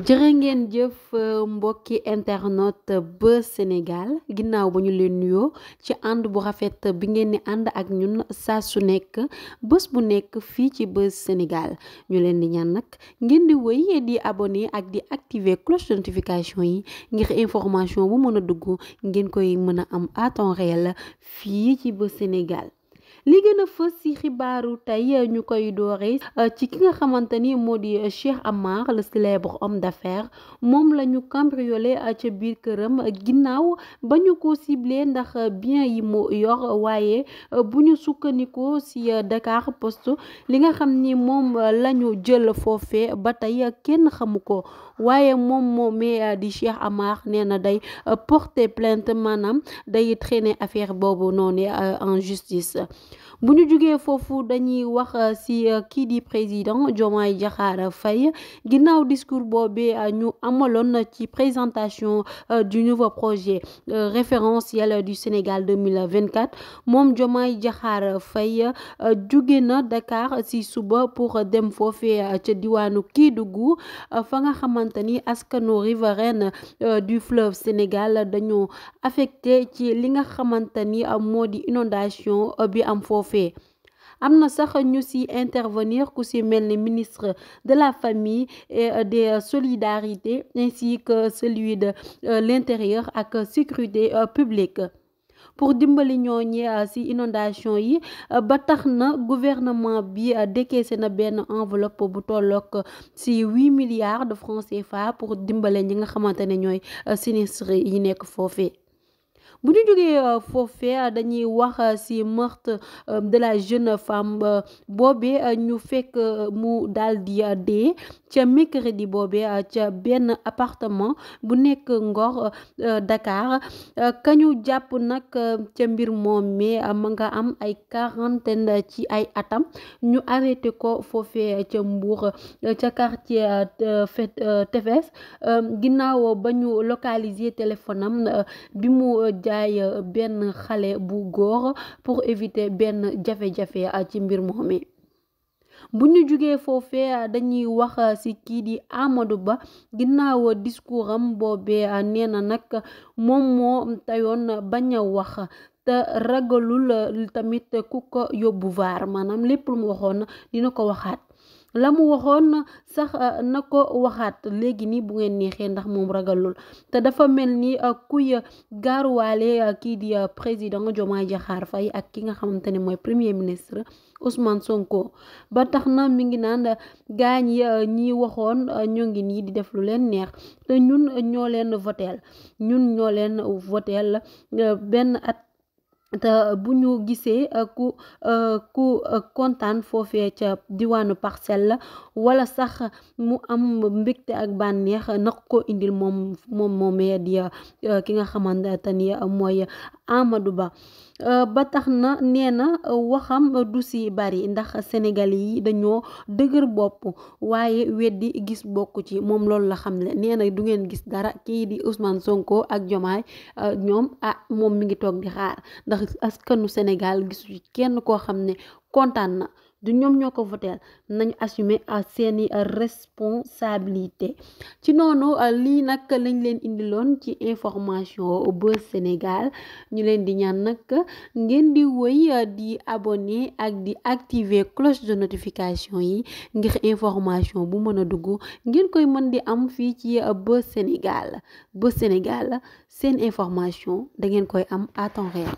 jërë ngeen jëf mbokki internet Buzz Sénégal ginnaaw ba ñu leen nuyoo ci ànd bu rafet bi ngeen ni ànd ak ñun saa su nekk bés bu nekk fii ci Buzz Sénégal ñu leen di ñaan nag ngeen di wéy di abonné ak di activer cloche de notification yi ngir information bu mën a dugg ngeen koy mën a am à temps réel fii ci Buzz Sénégal. li gën a fës ci xibaaru tey ñu koy doore ci ki nga xamante ni moo di Cheikh Amar le célèbre homme d'affaires moom la ñu cambriolé ca biir këram ginnaaw ba ñu ko ciblé ndax bien yi mu yor waaye bu ñu sukkandikoo ci Dakar Post li nga xam ni moom la ñu jël foofee ba tey kenn xamu ko waaye moom moomee di Cheikh Amar nee na day porter plainte maanaam day traîner affaire boobu noonu en justice. bu ñu jugee foofu dañuy wax ci kii di président Diomaye Diakhar Faye ginnaaw discours boobee ñu amaloon ci présentation du nouveau projet référentiel du Sénégal 2024 moom Diomaye Diakhar Faye jóge na Dakar ci suba pour dem foofee ca diwaanu Kédougou fa nga xamante ni askanu riveraine du fleuve Sénégal dañoo affecté ci li nga xamante ni moo di inondation bi am foofee am na sax ñu ci intervenir ku ci mel ni ministre de la famille et des solidarités ainsi que celui de l'intérieur ak sécurité publique pour dimbali ñooñe ci inondation yi ba tax na gouvernement bi décaissé na benn enveloppe bu tollook ci 8 milliards de francs CFA pour dimbale ñi nga xamante ne ñooy sinistre yi nekk foofee. bu ñu jógee foofee dañuy wax ci meurtre de la jeune femme boobee ñu fekk mu daal di dee ca mercredi boobee ca benn appartement bu nekk Ngor Dakar kañu jàpp nag ca mbir moom mi ma nga am ay quarantaine ci ay atam ñu arrêté ko foofee ca Mbour ca quartier Tefes ginnaaw ba ñu localiser téléphone am bi mu jaay benn xale bu góor pour éviter benn jafe-jafe ci mbir moomi bu ñu jugee foofee dañuy wax ci kii di Amadou Ba ginnaaw discours am boobee nee na nag moom moo tayoon bañ a wax te ragalul tamit ku ko yóbbu vaar maanaam lépp lu mu waxoon dina ko waxaat la mu waxoon sax na ko waxaat léegi nii bu ngeen neexee ndax moom ragalul te dafa mel ni kuy gaaruwaale kii di président Diomaye Diakhar Faye ak ki nga xamante ne mooy premier ministre Ousmane Sonko ba tax na mi ngi naan gaañ yi ñi waxoon ñoo ngi nii di def lu leen neex te ñun ñoo leen voteel benn at te bu ñu gisee ku kontaan foofee ca diwaanu Parcelles wala sax mu am mbégte ak bànneex nag ko indil moomee di ki nga xamante ni mooy Amadou Ba ba tax na nee na waxam du ci bari ndax Sénégalais yi dañoo dëgër bopp waaye weddi gis bokk ci moom loolu la xam ne nee na du ngeen gis dara kii di Ousmane Sonko ak Diomaye ñoom moom mi ngi toog di xaar ndax askanu Sénégal gisu ci kenn koo xam ne kontaan na du ñoom ñoo ko voteel nañu assumer seeni responsabilité ci noonu lii nag lañ leen indiloon ci information Buzz Sénégal ñu leen di ñaan nag ngeen di woy di abonné ak di activer cloche de notification yi ngir information bu mën a dugg ngeen koy mën di am fii ci Buzz Sénégal seen information da ngeen koy am à temps réel